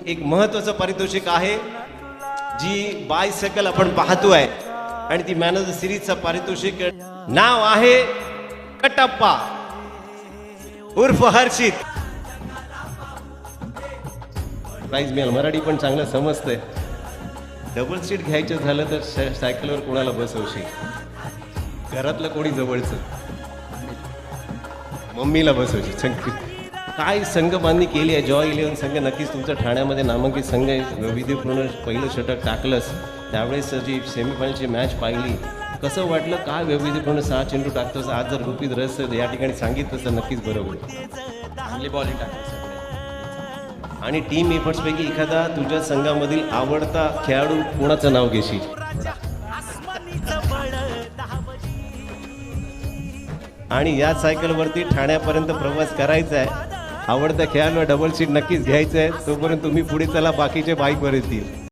एक महत्वाचं पारितोषिक आहे जी बायसायकल आपण पाहतोय आणि ती मॅन ऑफ द सिरीजचं पारितोषिक नाव आहे कटप्पा उर्फ हर्षित. प्राइस मिळेल. मराठी पण चांगलं समजतंय. डबल सीट घ्यायचं झालं तर सायकलवर कोणाला बसवशील? घरातलं कोणी जवळचं? मम्मीला बसवशील. संगीत काय संघबांधणी केली आहे. जॉय 11 संघ नक्कीच तुमचं ठाण्यामध्ये नामांकित संघ आहे. वैविध्यपूर्ण पहिलं षटक टाकलंस त्यावेळेस जी सेमीफायनलची मॅच पाहिली कसं वाटलं? काय वैविध्यपूर्ण 6 चेंडू टाकतोस. आज जर गुपित रहस्य या ठिकाणी सांगितलं तर नक्कीच बरोबर. चांगली बॉलिंग टाकली. आणि टीम एफर्ट्सपैकी एखादा तुझ्या संघामधील आवडता खेळाडू कोणाचं नाव घेशील? आणि या सायकलवरती ठाण्यापर्यंत प्रवास करायचा आहे. आवडत्या खेळाडूला डबल सीट नक्कीच घ्यायचं आहे. तोपर्यंत तुम्ही पुढे चला, बाकीचे बाईकवर येतील.